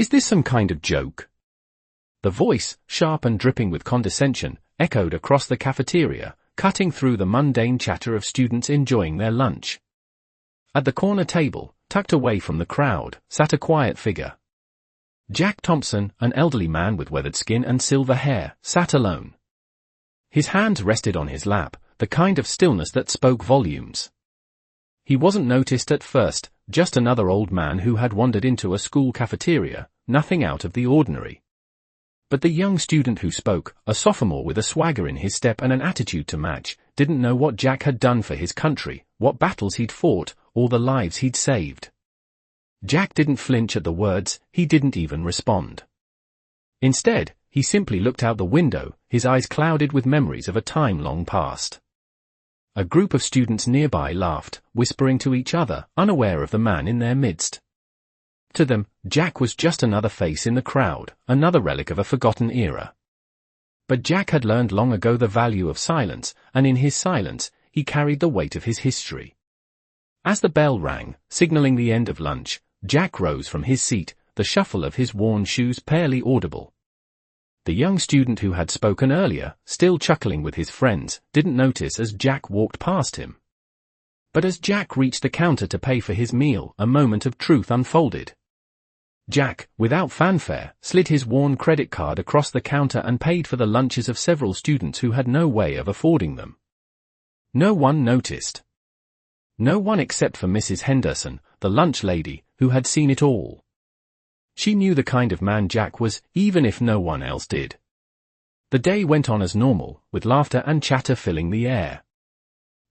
Is this some kind of joke? The voice, sharp and dripping with condescension, echoed across the cafeteria, cutting through the mundane chatter of students enjoying their lunch. At the corner table, tucked away from the crowd, sat a quiet figure. Jack Thompson, an elderly man with weathered skin and silver hair, sat alone. His hands rested on his lap, the kind of stillness that spoke volumes. He wasn't noticed at first, just another old man who had wandered into a school cafeteria, nothing out of the ordinary. But the young student who spoke, a sophomore with a swagger in his step and an attitude to match, didn't know what Jack had done for his country, what battles he'd fought, or the lives he'd saved. Jack didn't flinch at the words, he didn't even respond. Instead, he simply looked out the window, his eyes clouded with memories of a time long past. A group of students nearby laughed, whispering to each other, unaware of the man in their midst. To them, Jack was just another face in the crowd, another relic of a forgotten era. But Jack had learned long ago the value of silence, and in his silence, he carried the weight of his history. As the bell rang, signaling the end of lunch, Jack rose from his seat, the shuffle of his worn shoes barely audible. The young student who had spoken earlier, still chuckling with his friends, didn't notice as Jack walked past him. But as Jack reached the counter to pay for his meal, a moment of truth unfolded. Jack, without fanfare, slid his worn credit card across the counter and paid for the lunches of several students who had no way of affording them. No one noticed. No one except for Mrs. Henderson, the lunch lady, who had seen it all. She knew the kind of man Jack was, even if no one else did. The day went on as normal, with laughter and chatter filling the air.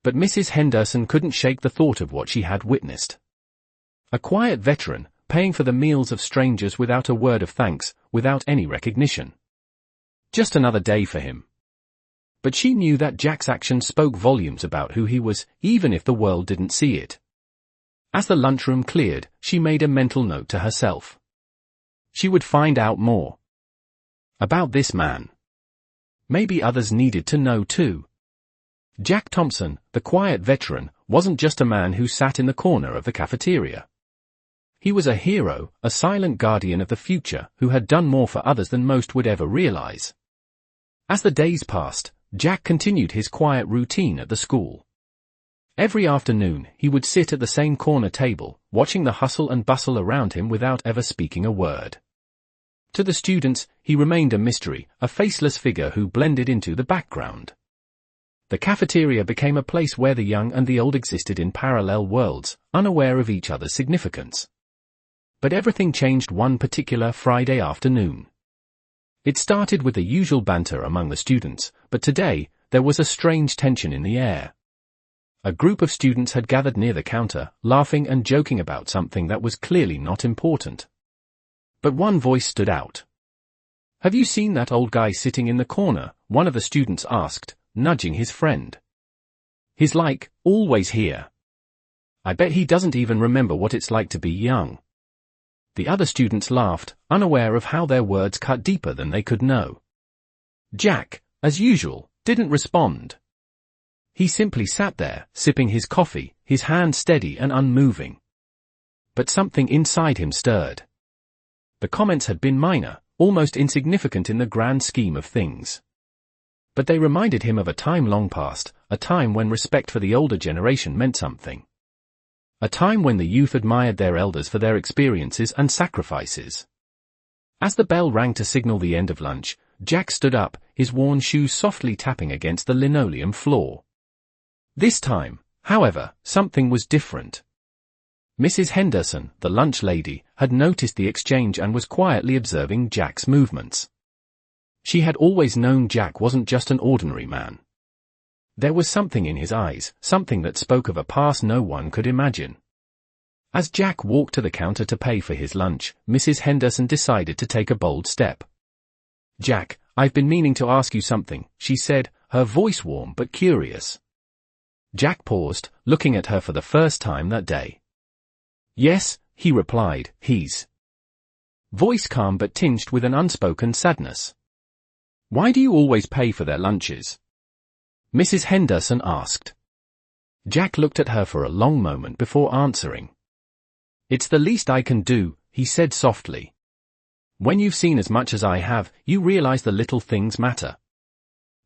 But Mrs. Henderson couldn't shake the thought of what she had witnessed. A quiet veteran, paying for the meals of strangers without a word of thanks, without any recognition. Just another day for him. But she knew that Jack's actions spoke volumes about who he was, even if the world didn't see it. As the lunchroom cleared, she made a mental note to herself. She would find out more about this man. Maybe others needed to know too. Jack Thompson, the quiet veteran, wasn't just a man who sat in the corner of the cafeteria. He was a hero, a silent guardian of the future, who had done more for others than most would ever realize. As the days passed, Jack continued his quiet routine at the school. Every afternoon, he would sit at the same corner table, watching the hustle and bustle around him without ever speaking a word. To the students, he remained a mystery, a faceless figure who blended into the background. The cafeteria became a place where the young and the old existed in parallel worlds, unaware of each other's significance. But everything changed one particular Friday afternoon. It started with the usual banter among the students, but today, there was a strange tension in the air. A group of students had gathered near the counter, laughing and joking about something that was clearly not important. But one voice stood out. "Have you seen that old guy sitting in the corner?" one of the students asked, nudging his friend. "He's like, always here. I bet he doesn't even remember what it's like to be young." The other students laughed, unaware of how their words cut deeper than they could know. Jack, as usual, didn't respond. He simply sat there, sipping his coffee, his hand steady and unmoving. But something inside him stirred. The comments had been minor, almost insignificant in the grand scheme of things. But they reminded him of a time long past, a time when respect for the older generation meant something. A time when the youth admired their elders for their experiences and sacrifices. As the bell rang to signal the end of lunch, Jack stood up, his worn shoes softly tapping against the linoleum floor. This time, however, something was different. Mrs. Henderson, the lunch lady, had noticed the exchange and was quietly observing Jack's movements. She had always known Jack wasn't just an ordinary man. There was something in his eyes, something that spoke of a past no one could imagine. As Jack walked to the counter to pay for his lunch, Mrs. Henderson decided to take a bold step. "Jack, I've been meaning to ask you something," she said, her voice warm but curious. Jack paused, looking at her for the first time that day. "Yes," he replied, his voice calm but tinged with an unspoken sadness. "Why do you always pay for their lunches?" Mrs. Henderson asked. Jack looked at her for a long moment before answering. "It's the least I can do," he said softly. When you've seen as much as I have, you realize the little things matter.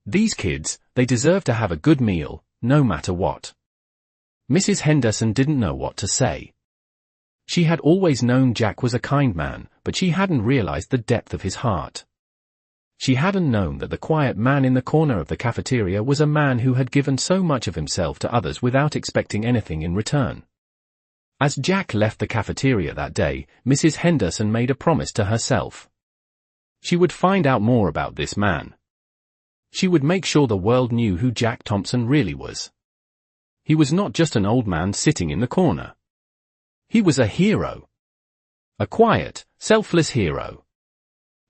These kids, they deserve to have a good meal, no matter what. Mrs. Henderson didn't know what to say. She had always known Jack was a kind man, but she hadn't realized the depth of his heart. She hadn't known that the quiet man in the corner of the cafeteria was a man who had given so much of himself to others without expecting anything in return. As Jack left the cafeteria that day, Mrs. Henderson made a promise to herself. She would find out more about this man. She would make sure the world knew who Jack Thompson really was. He was not just an old man sitting in the corner. He was a hero. A quiet, selfless hero.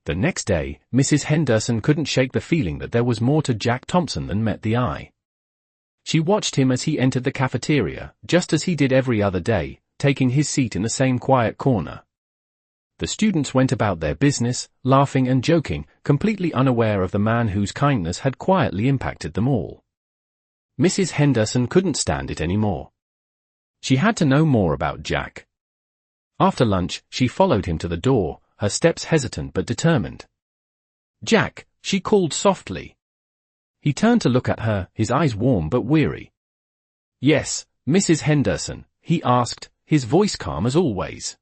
The next day, Mrs. Henderson couldn't shake the feeling that there was more to Jack Thompson than met the eye. She watched him as he entered the cafeteria, just as he did every other day, taking his seat in the same quiet corner. The students went about their business, laughing and joking, completely unaware of the man whose kindness had quietly impacted them all. Mrs. Henderson couldn't stand it anymore. She had to know more about Jack. After lunch, she followed him to the door, her steps hesitant but determined. "Jack," she called softly. He turned to look at her, his eyes warm but weary. "Yes, Mrs. Henderson," he asked, his voice calm as always.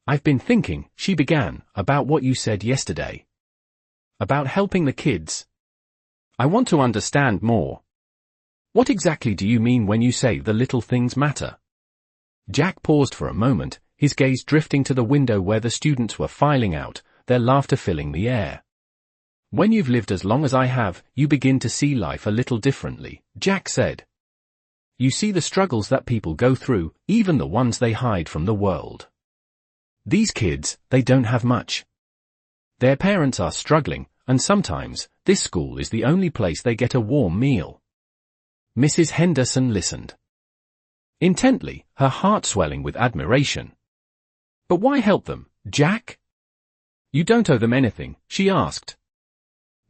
"I've been thinking," she began, "about what you said yesterday. About helping the kids. I want to understand more. What exactly do you mean when you say the little things matter?" Jack paused for a moment, his gaze drifting to the window where the students were filing out, their laughter filling the air. "When you've lived as long as I have, you begin to see life a little differently," Jack said. "You see the struggles that people go through, even the ones they hide from the world. These kids, they don't have much. Their parents are struggling, and sometimes, this school is the only place they get a warm meal." Mrs. Henderson listened intently, her heart swelling with admiration. "But why help them, Jack? You don't owe them anything," she asked.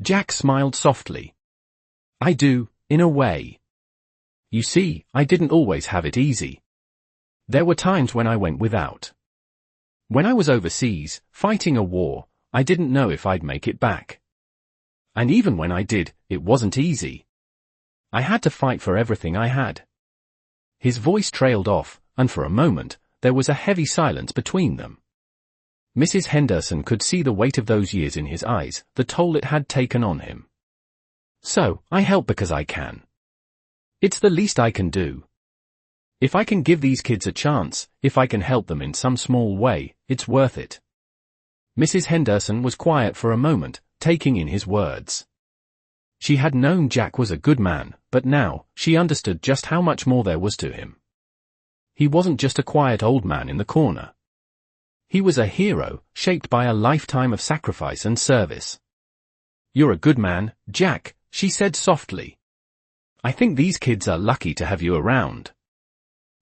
Jack smiled softly. "I do, in a way. You see, I didn't always have it easy. There were times when I went without. When I was overseas, fighting a war, I didn't know if I'd make it back. And even when I did, it wasn't easy. I had to fight for everything I had." His voice trailed off, and for a moment, there was a heavy silence between them. Mrs. Henderson could see the weight of those years in his eyes, the toll it had taken on him. "So, I help because I can. It's the least I can do. If I can give these kids a chance, if I can help them in some small way, it's worth it." Mrs. Henderson was quiet for a moment, taking in his words. She had known Jack was a good man, but now, she understood just how much more there was to him. He wasn't just a quiet old man in the corner. He was a hero, shaped by a lifetime of sacrifice and service. "You're a good man, Jack," she said softly. "I think these kids are lucky to have you around."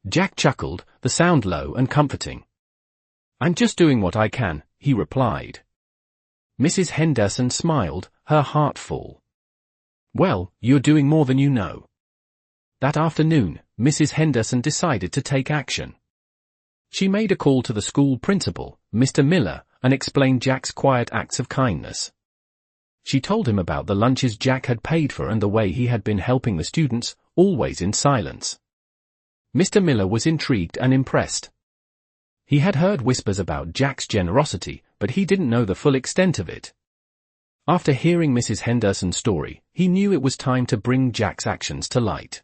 Jack chuckled, the sound low and comforting. "I'm just doing what I can," he replied. Mrs. Henderson smiled, her heart full. "Well, you're doing more than you know." That afternoon, Mrs. Henderson decided to take action. She made a call to the school principal, Mr. Miller, and explained Jack's quiet acts of kindness. She told him about the lunches Jack had paid for and the way he had been helping the students, always in silence. Mr. Miller was intrigued and impressed. He had heard whispers about Jack's generosity, but he didn't know the full extent of it. After hearing Mrs. Henderson's story, he knew it was time to bring Jack's actions to light.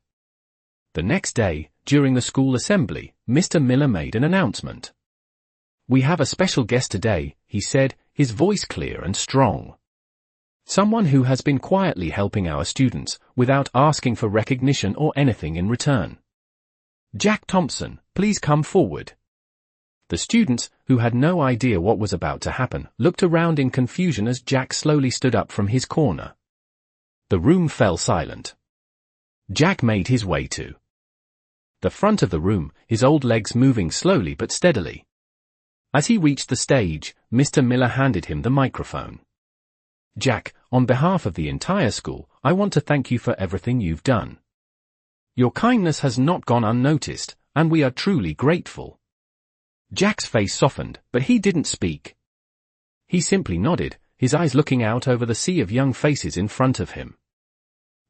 The next day, during the school assembly, Mr. Miller made an announcement. "We have a special guest today," he said, his voice clear and strong. "Someone who has been quietly helping our students, without asking for recognition or anything in return. Jack Thompson, please come forward." The students, who had no idea what was about to happen, looked around in confusion as Jack slowly stood up from his corner. The room fell silent. Jack made his way to the front of the room, his old legs moving slowly but steadily. As he reached the stage, Mr. Miller handed him the microphone. "Jack, on behalf of the entire school, I want to thank you for everything you've done. Your kindness has not gone unnoticed, and we are truly grateful." Jack's face softened, but he didn't speak. He simply nodded, his eyes looking out over the sea of young faces in front of him.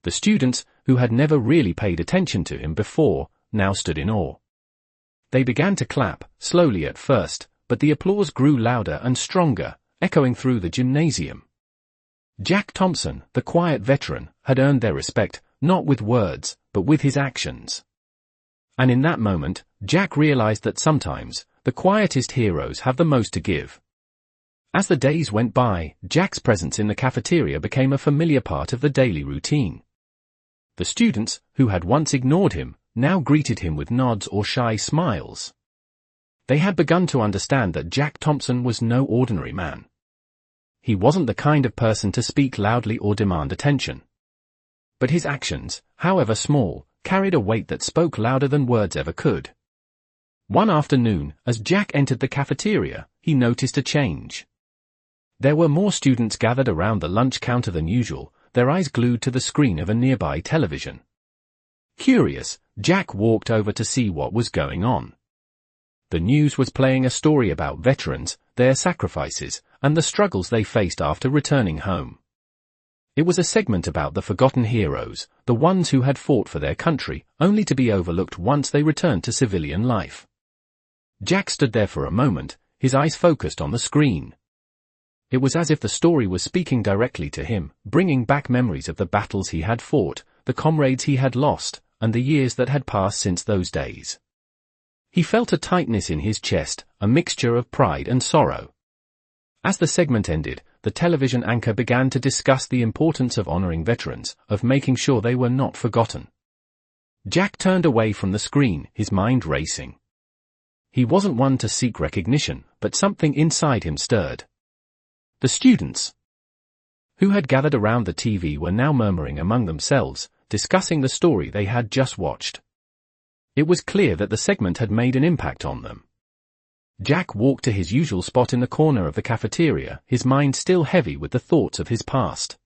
The students, who had never really paid attention to him before, now stood in awe. They began to clap, slowly at first, but the applause grew louder and stronger, echoing through the gymnasium. Jack Thompson, the quiet veteran, had earned their respect, not with words, but with his actions. And in that moment, Jack realized that sometimes, the quietest heroes have the most to give. As the days went by, Jack's presence in the cafeteria became a familiar part of the daily routine. The students, who had once ignored him, now greeted him with nods or shy smiles. They had begun to understand that Jack Thompson was no ordinary man. He wasn't the kind of person to speak loudly or demand attention. But his actions, however small, carried a weight that spoke louder than words ever could. One afternoon, as Jack entered the cafeteria, he noticed a change. There were more students gathered around the lunch counter than usual, their eyes glued to the screen of a nearby television. Curious, Jack walked over to see what was going on. The news was playing a story about veterans, their sacrifices, and the struggles they faced after returning home. It was a segment about the forgotten heroes, the ones who had fought for their country, only to be overlooked once they returned to civilian life. Jack stood there for a moment, his eyes focused on the screen. It was as if the story was speaking directly to him, bringing back memories of the battles he had fought, the comrades he had lost, and the years that had passed since those days. He felt a tightness in his chest, a mixture of pride and sorrow. As the segment ended, the television anchor began to discuss the importance of honoring veterans, of making sure they were not forgotten. Jack turned away from the screen, his mind racing. He wasn't one to seek recognition, but something inside him stirred. The students, who had gathered around the TV, were now murmuring among themselves, discussing the story they had just watched. It was clear that the segment had made an impact on them. Jack walked to his usual spot in the corner of the cafeteria, his mind still heavy with the thoughts of his past.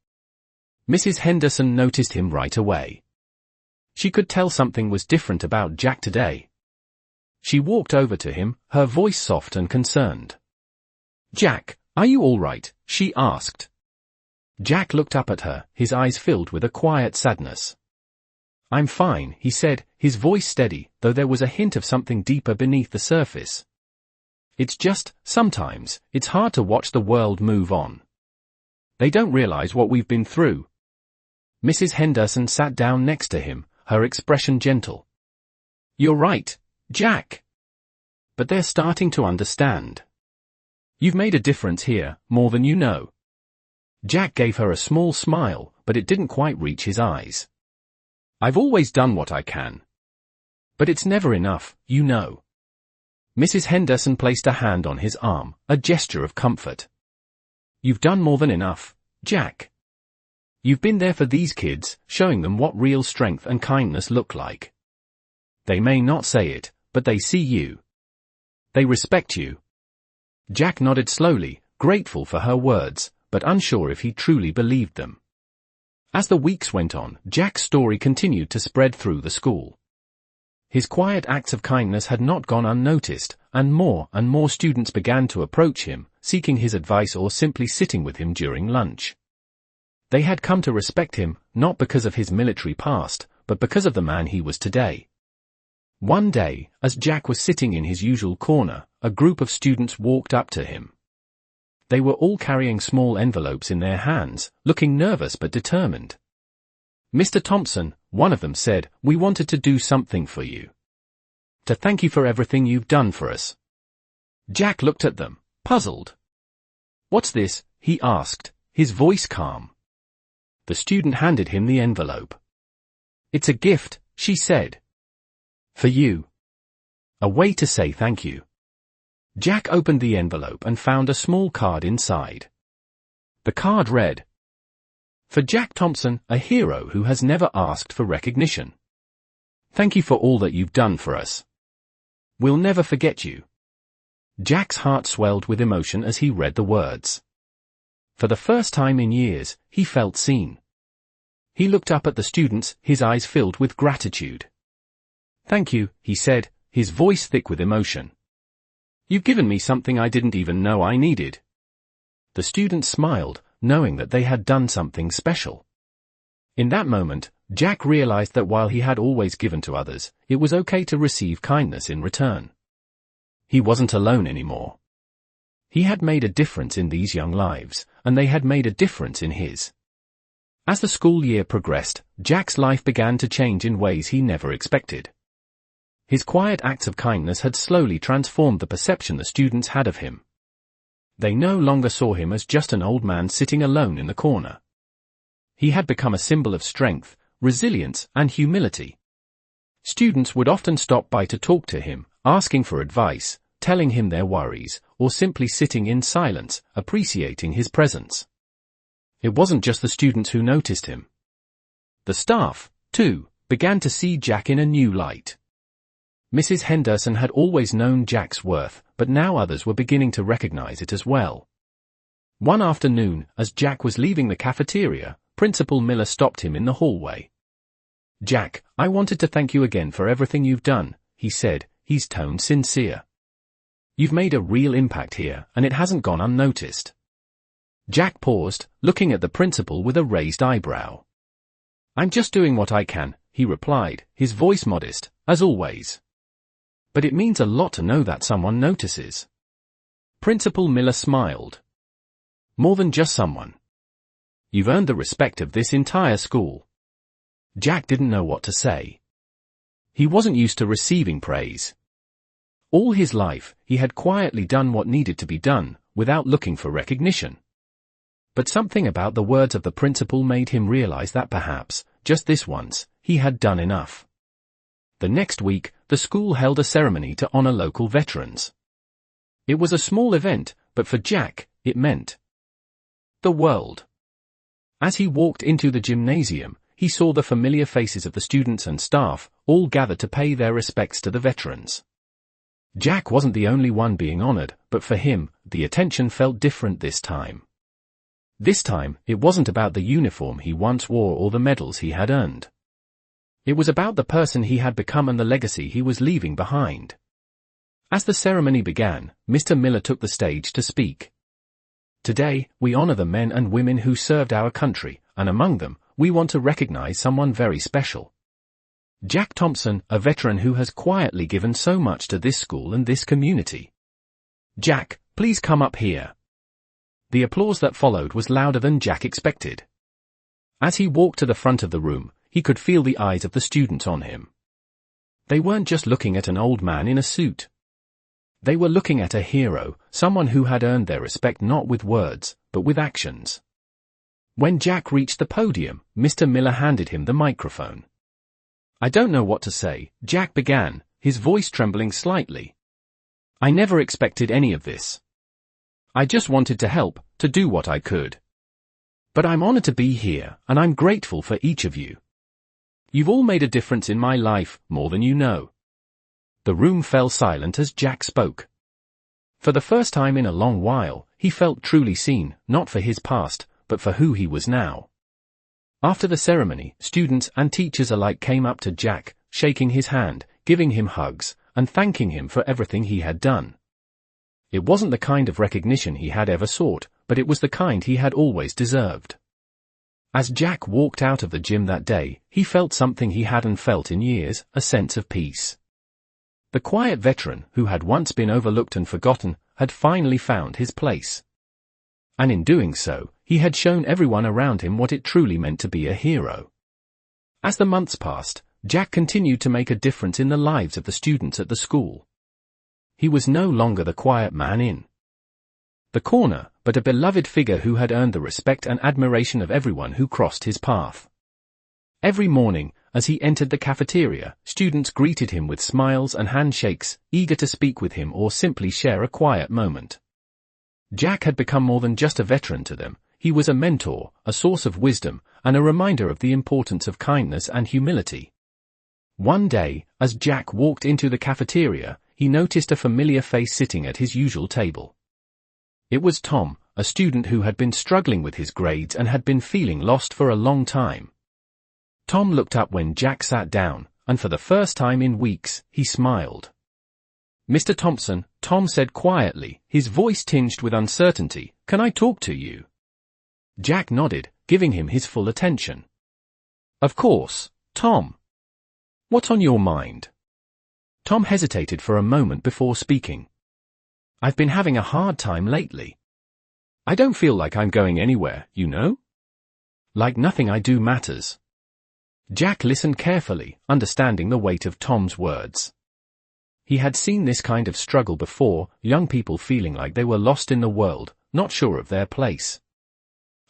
Mrs. Henderson noticed him right away. She could tell something was different about Jack today. She walked over to him, her voice soft and concerned. "Jack, are you all right?" she asked. Jack looked up at her, his eyes filled with a quiet sadness. "I'm fine," he said, his voice steady, though there was a hint of something deeper beneath the surface. "It's just, sometimes, it's hard to watch the world move on. They don't realize what we've been through." Mrs. Henderson sat down next to him, her expression gentle. "You're right, Jack. But they're starting to understand. You've made a difference here, more than you know." Jack gave her a small smile, but it didn't quite reach his eyes. "I've always done what I can. But it's never enough, you know." Mrs. Henderson placed a hand on his arm, a gesture of comfort. "You've done more than enough, Jack. You've been there for these kids, showing them what real strength and kindness look like. They may not say it, but they see you. They respect you." Jack nodded slowly, grateful for her words, but unsure if he truly believed them. As the weeks went on, Jack's story continued to spread through the school. His quiet acts of kindness had not gone unnoticed, and more students began to approach him, seeking his advice or simply sitting with him during lunch. They had come to respect him, not because of his military past, but because of the man he was today. One day, as Jack was sitting in his usual corner, a group of students walked up to him. They were all carrying small envelopes in their hands, looking nervous but determined. "Mr. Thompson," one of them said, "we wanted to do something for you. To thank you for everything you've done for us." Jack looked at them, puzzled. "What's this?" he asked, his voice calm. The student handed him the envelope. "It's a gift," she said. "For you. A way to say thank you." Jack opened the envelope and found a small card inside. The card read, "For Jack Thompson, a hero who has never asked for recognition. Thank you for all that you've done for us. We'll never forget you." Jack's heart swelled with emotion as he read the words. For the first time in years, he felt seen. He looked up at the students, his eyes filled with gratitude. "Thank you," he said, his voice thick with emotion. "You've given me something I didn't even know I needed." The students smiled, knowing that they had done something special. In that moment, Jack realized that while he had always given to others, it was okay to receive kindness in return. He wasn't alone anymore. He had made a difference in these young lives, and they had made a difference in his. As the school year progressed, Jack's life began to change in ways he never expected. His quiet acts of kindness had slowly transformed the perception the students had of him. They no longer saw him as just an old man sitting alone in the corner. He had become a symbol of strength, resilience, and humility. Students would often stop by to talk to him, asking for advice, telling him their worries, or simply sitting in silence, appreciating his presence. It wasn't just the students who noticed him. The staff, too, began to see Jack in a new light. Mrs. Henderson had always known Jack's worth, but now others were beginning to recognize it as well. One afternoon, as Jack was leaving the cafeteria, Principal Miller stopped him in the hallway. "Jack, I wanted to thank you again for everything you've done," he said, his tone sincere. "You've made a real impact here, and it hasn't gone unnoticed." Jack paused, looking at the principal with a raised eyebrow. "I'm just doing what I can," he replied, his voice modest, as always. "But it means a lot to know that someone notices." Principal Miller smiled. "More than just someone. You've earned the respect of this entire school." Jack didn't know what to say. He wasn't used to receiving praise. All his life, he had quietly done what needed to be done, without looking for recognition. But something about the words of the principal made him realize that perhaps, just this once, he had done enough. The next week, the school held a ceremony to honor local veterans. It was a small event, but for Jack, it meant the world. As he walked into the gymnasium, he saw the familiar faces of the students and staff, all gathered to pay their respects to the veterans. Jack wasn't the only one being honored, but for him, the attention felt different this time. This time, it wasn't about the uniform he once wore or the medals he had earned. It was about the person he had become and the legacy he was leaving behind. As the ceremony began, Mr. Miller took the stage to speak. "Today, we honor the men and women who served our country, and among them, we want to recognize someone very special. Jack Thompson, a veteran who has quietly given so much to this school and this community. Jack, please come up here." The applause that followed was louder than Jack expected. As he walked to the front of the room, he could feel the eyes of the students on him. They weren't just looking at an old man in a suit. They were looking at a hero, someone who had earned their respect not with words, but with actions. When Jack reached the podium, Mr. Miller handed him the microphone. "I don't know what to say," Jack began, his voice trembling slightly. "I never expected any of this. I just wanted to help, to do what I could. But I'm honored to be here, and I'm grateful for each of you. You've all made a difference in my life, more than you know." The room fell silent as Jack spoke. For the first time in a long while, he felt truly seen, not for his past, but for who he was now. After the ceremony, students and teachers alike came up to Jack, shaking his hand, giving him hugs, and thanking him for everything he had done. It wasn't the kind of recognition he had ever sought, but it was the kind he had always deserved. As Jack walked out of the gym that day, he felt something he hadn't felt in years, a sense of peace. The quiet veteran, who had once been overlooked and forgotten, had finally found his place. And in doing so, he had shown everyone around him what it truly meant to be a hero. As the months passed, Jack continued to make a difference in the lives of the students at the school. He was no longer the quiet man in the corner, but a beloved figure who had earned the respect and admiration of everyone who crossed his path. Every morning, as he entered the cafeteria, students greeted him with smiles and handshakes, eager to speak with him or simply share a quiet moment. Jack had become more than just a veteran to them. He was a mentor, a source of wisdom, and a reminder of the importance of kindness and humility. One day, as Jack walked into the cafeteria, he noticed a familiar face sitting at his usual table. It was Tom, a student who had been struggling with his grades and had been feeling lost for a long time. Tom looked up when Jack sat down, and for the first time in weeks, he smiled. Mr. Thompson, Tom said quietly, his voice tinged with uncertainty, "Can I talk to you?" Jack nodded, giving him his full attention. "Of course, Tom. What's on your mind?" Tom hesitated for a moment before speaking. "I've been having a hard time lately. I don't feel like I'm going anywhere, you know? Like nothing I do matters." Jack listened carefully, understanding the weight of Tom's words. He had seen this kind of struggle before, young people feeling like they were lost in the world, not sure of their place.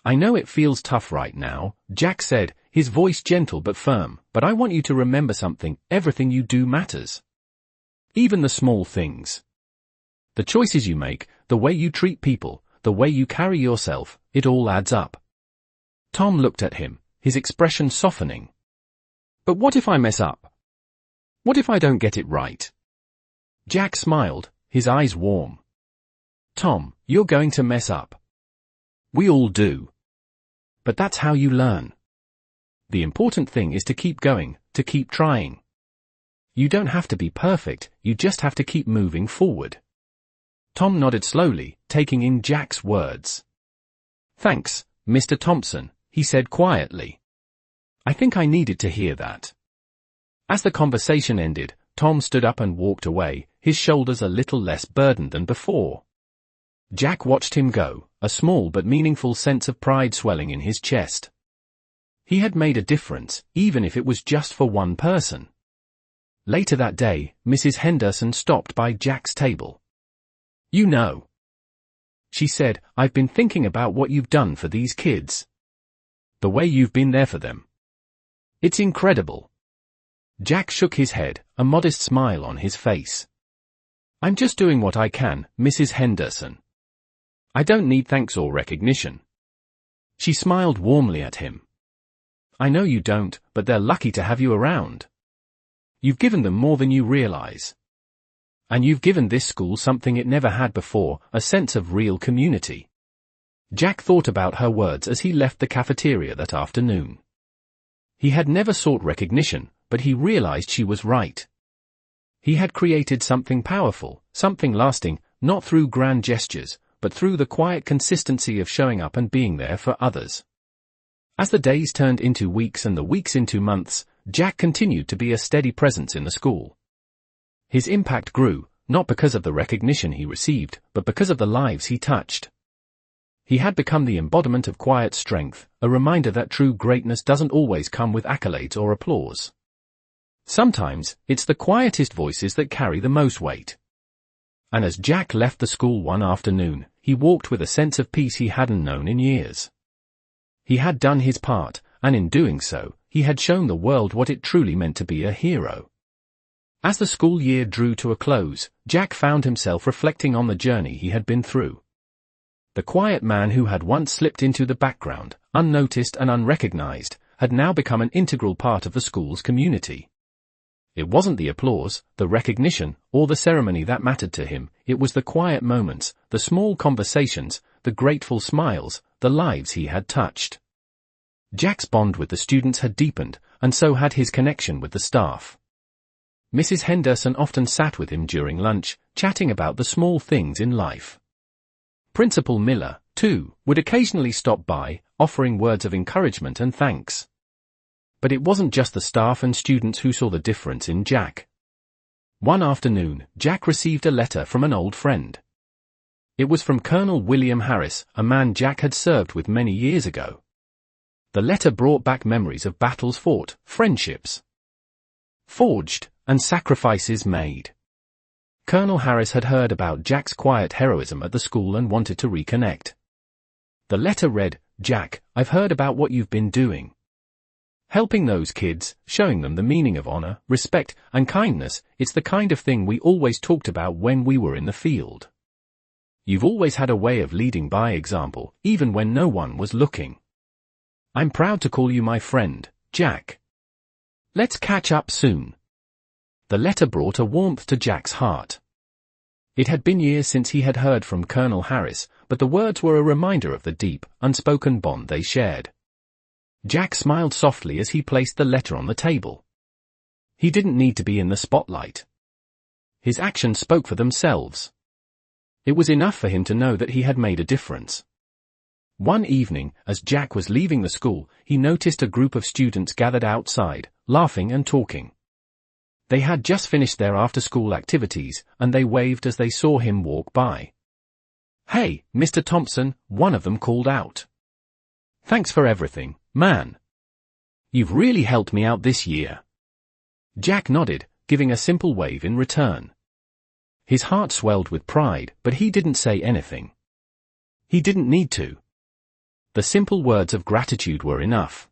"I know it feels tough right now," Jack said, his voice gentle but firm, "but I want you to remember something: everything you do matters. Even the small things. The choices you make, the way you treat people, the way you carry yourself, it all adds up." Tom looked at him, his expression softening. "But what if I mess up? What if I don't get it right?" Jack smiled, his eyes warm. "Tom, you're going to mess up. We all do. But that's how you learn. The important thing is to keep going, to keep trying. You don't have to be perfect, you just have to keep moving forward." Tom nodded slowly, taking in Jack's words. "Thanks, Mr. Thompson," he said quietly. "I think I needed to hear that." As the conversation ended, Tom stood up and walked away, his shoulders a little less burdened than before. Jack watched him go, a small but meaningful sense of pride swelling in his chest. He had made a difference, even if it was just for one person. Later that day, Mrs. Henderson stopped by Jack's table. "You know," she said, "I've been thinking about what you've done for these kids. The way you've been there for them. It's incredible." Jack shook his head, a modest smile on his face. "I'm just doing what I can, Mrs. Henderson. I don't need thanks or recognition." She smiled warmly at him. "I know you don't, but they're lucky to have you around. You've given them more than you realize. And you've given this school something it never had before, a sense of real community." Jack thought about her words as he left the cafeteria that afternoon. He had never sought recognition, but he realized she was right. He had created something powerful, something lasting, not through grand gestures, but through the quiet consistency of showing up and being there for others. As the days turned into weeks and the weeks into months, Jack continued to be a steady presence in the school. His impact grew, not because of the recognition he received, but because of the lives he touched. He had become the embodiment of quiet strength, a reminder that true greatness doesn't always come with accolades or applause. Sometimes, it's the quietest voices that carry the most weight. And as Jack left the school one afternoon, he walked with a sense of peace he hadn't known in years. He had done his part, and in doing so, he had shown the world what it truly meant to be a hero. As the school year drew to a close, Jack found himself reflecting on the journey he had been through. The quiet man who had once slipped into the background, unnoticed and unrecognized, had now become an integral part of the school's community. It wasn't the applause, the recognition, or the ceremony that mattered to him, it was the quiet moments, the small conversations, the grateful smiles, the lives he had touched. Jack's bond with the students had deepened, and so had his connection with the staff. Mrs. Henderson often sat with him during lunch, chatting about the small things in life. Principal Miller, too, would occasionally stop by, offering words of encouragement and thanks. But it wasn't just the staff and students who saw the difference in Jack. One afternoon, Jack received a letter from an old friend. It was from Colonel William Harris, a man Jack had served with many years ago. The letter brought back memories of battles fought, friendships forged, and sacrifices made. Colonel Harris had heard about Jack's quiet heroism at the school and wanted to reconnect. The letter read, "Jack, I've heard about what you've been doing. Helping those kids, showing them the meaning of honor, respect, and kindness, it's the kind of thing we always talked about when we were in the field. You've always had a way of leading by example, even when no one was looking. I'm proud to call you my friend, Jack. Let's catch up soon." The letter brought a warmth to Jack's heart. It had been years since he had heard from Colonel Harris, but the words were a reminder of the deep, unspoken bond they shared. Jack smiled softly as he placed the letter on the table. He didn't need to be in the spotlight. His actions spoke for themselves. It was enough for him to know that he had made a difference. One evening, as Jack was leaving the school, he noticed a group of students gathered outside, laughing and talking. They had just finished their after-school activities, and they waved as they saw him walk by. "Hey, Mr. Thompson," one of them called out. "Thanks for everything, man. You've really helped me out this year." Jack nodded, giving a simple wave in return. His heart swelled with pride, but he didn't say anything. He didn't need to. The simple words of gratitude were enough.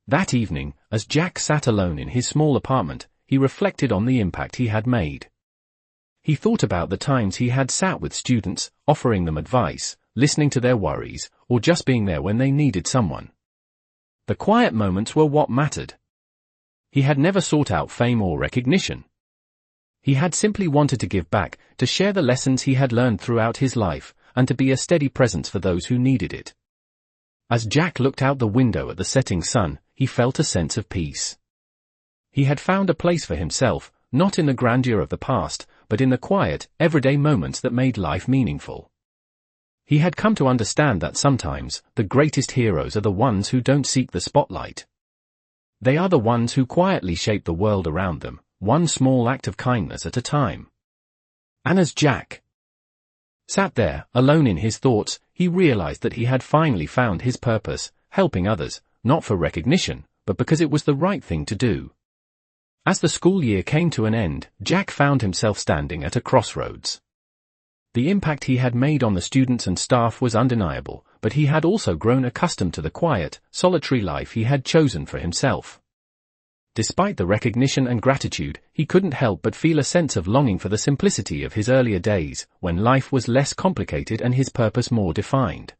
That evening, as Jack sat alone in his small apartment, he reflected on the impact he had made. He thought about the times he had sat with students, offering them advice, listening to their worries, or just being there when they needed someone. The quiet moments were what mattered. He had never sought out fame or recognition. He had simply wanted to give back, to share the lessons he had learned throughout his life, and to be a steady presence for those who needed it. As Jack looked out the window at the setting sun, he felt a sense of peace. He had found a place for himself, not in the grandeur of the past, but in the quiet, everyday moments that made life meaningful. He had come to understand that sometimes, the greatest heroes are the ones who don't seek the spotlight. They are the ones who quietly shape the world around them, one small act of kindness at a time. And as Jack sat there, alone in his thoughts, he realized that he had finally found his purpose, helping others, not for recognition, but because it was the right thing to do. As the school year came to an end, Jack found himself standing at a crossroads. The impact he had made on the students and staff was undeniable, but he had also grown accustomed to the quiet, solitary life he had chosen for himself. Despite the recognition and gratitude, he couldn't help but feel a sense of longing for the simplicity of his earlier days, when life was less complicated and his purpose more defined.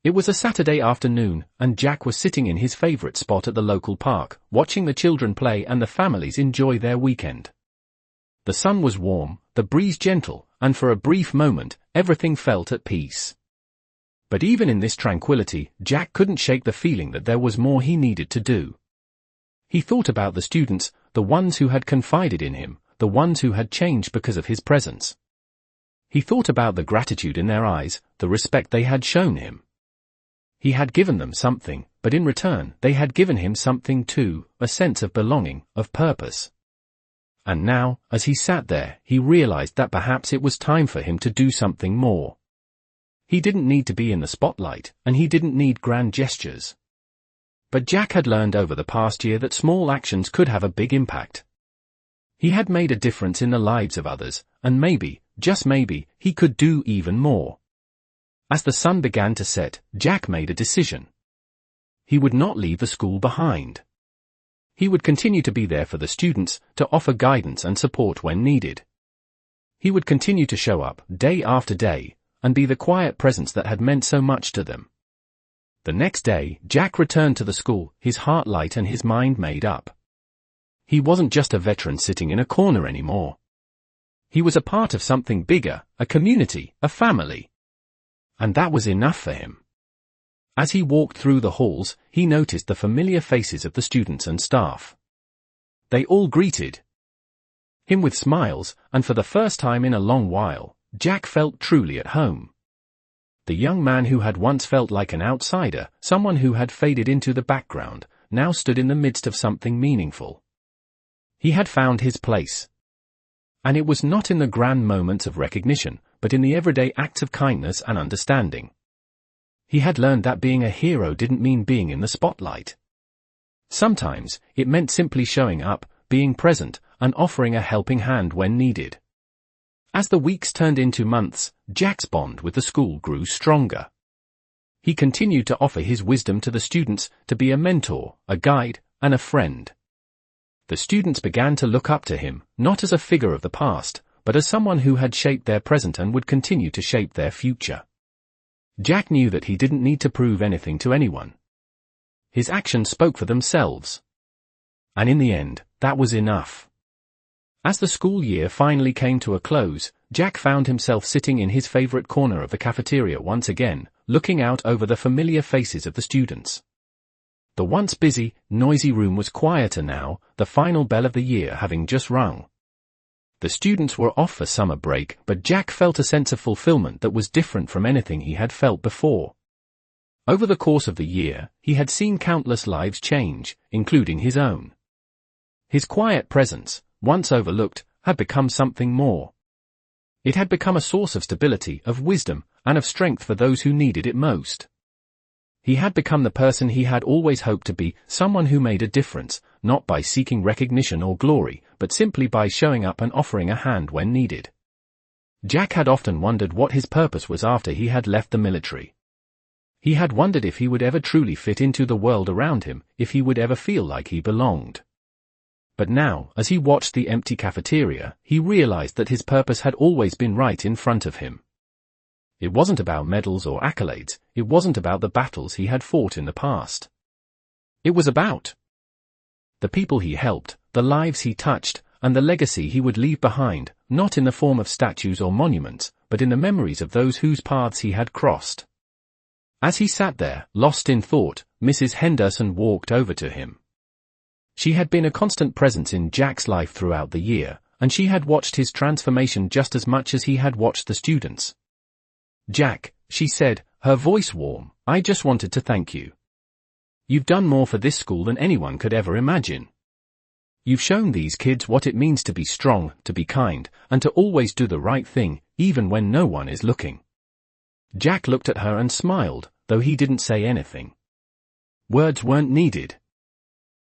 It was a Saturday afternoon, and Jack was sitting in his favorite spot at the local park, watching the children play and the families enjoy their weekend. The sun was warm, the breeze gentle, and for a brief moment, everything felt at peace. But even in this tranquility, Jack couldn't shake the feeling that there was more he needed to do. He thought about the students, the ones who had confided in him, the ones who had changed because of his presence. He thought about the gratitude in their eyes, the respect they had shown him. He had given them something, but in return, they had given him something too, a sense of belonging, of purpose. And now, as he sat there, he realized that perhaps it was time for him to do something more. He didn't need to be in the spotlight, and he didn't need grand gestures. But Jack had learned over the past year that small actions could have a big impact. He had made a difference in the lives of others, and maybe, just maybe, he could do even more. As the sun began to set, Jack made a decision. He would not leave the school behind. He would continue to be there for the students, to offer guidance and support when needed. He would continue to show up, day after day, and be the quiet presence that had meant so much to them. The next day, Jack returned to the school, his heart light and his mind made up. He wasn't just a veteran sitting in a corner anymore. He was a part of something bigger, a community, a family. And that was enough for him. As he walked through the halls, he noticed the familiar faces of the students and staff. They all greeted him with smiles, and for the first time in a long while, Jack felt truly at home. The young man who had once felt like an outsider, someone who had faded into the background, now stood in the midst of something meaningful. He had found his place. And it was not in the grand moments of recognition, but in the everyday acts of kindness and understanding. He had learned that being a hero didn't mean being in the spotlight. Sometimes, it meant simply showing up, being present, and offering a helping hand when needed. As the weeks turned into months, Jack's bond with the school grew stronger. He continued to offer his wisdom to the students, to be a mentor, a guide, and a friend. The students began to look up to him, not as a figure of the past, but as someone who had shaped their present and would continue to shape their future. Jack knew that he didn't need to prove anything to anyone. His actions spoke for themselves. And in the end, that was enough. As the school year finally came to a close, Jack found himself sitting in his favorite corner of the cafeteria once again, looking out over the familiar faces of the students. The once busy, noisy room was quieter now, the final bell of the year having just rung. The students were off for summer break, but Jack felt a sense of fulfillment that was different from anything he had felt before. Over the course of the year, he had seen countless lives change, including his own. His quiet presence, once overlooked, had become something more. It had become a source of stability, of wisdom, and of strength for those who needed it most. He had become the person he had always hoped to be, someone who made a difference, not by seeking recognition or glory, but simply by showing up and offering a hand when needed. Jack had often wondered what his purpose was after he had left the military. He had wondered if he would ever truly fit into the world around him, if he would ever feel like he belonged. But now, as he watched the empty cafeteria, he realized that his purpose had always been right in front of him. It wasn't about medals or accolades, it wasn't about the battles he had fought in the past. It was about the people he helped, the lives he touched, and the legacy he would leave behind, not in the form of statues or monuments, but in the memories of those whose paths he had crossed. As he sat there, lost in thought, Mrs. Henderson walked over to him. She had been a constant presence in Jack's life throughout the year, and she had watched his transformation just as much as he had watched the students. "Jack," she said, her voice warm, "I just wanted to thank you. You've done more for this school than anyone could ever imagine. You've shown these kids what it means to be strong, to be kind, and to always do the right thing, even when no one is looking." Jack looked at her and smiled, though he didn't say anything. Words weren't needed.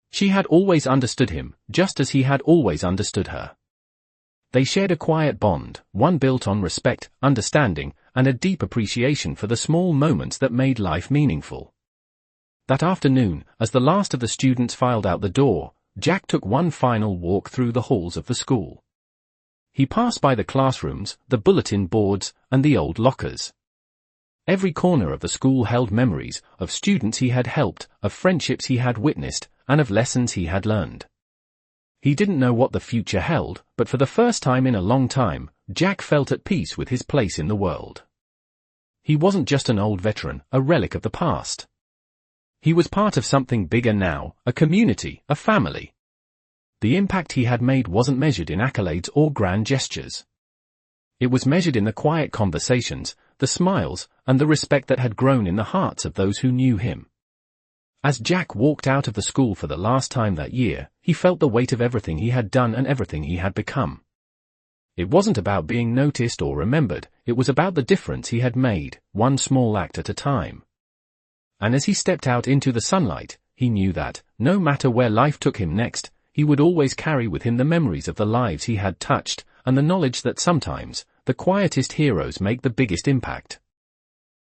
She had always understood him, just as he had always understood her. They shared a quiet bond, one built on respect, understanding, and a deep appreciation for the small moments that made life meaningful. That afternoon, as the last of the students filed out the door, Jack took one final walk through the halls of the school. He passed by the classrooms, the bulletin boards, and the old lockers. Every corner of the school held memories, of students he had helped, of friendships he had witnessed, and of lessons he had learned. He didn't know what the future held, but for the first time in a long time, Jack felt at peace with his place in the world. He wasn't just an old veteran, a relic of the past. He was part of something bigger now, a community, a family. The impact he had made wasn't measured in accolades or grand gestures. It was measured in the quiet conversations, the smiles, and the respect that had grown in the hearts of those who knew him. As Jack walked out of the school for the last time that year, he felt the weight of everything he had done and everything he had become. It wasn't about being noticed or remembered, it was about the difference he had made, one small act at a time. And as he stepped out into the sunlight, he knew that, no matter where life took him next, he would always carry with him the memories of the lives he had touched, and the knowledge that sometimes, the quietest heroes make the biggest impact.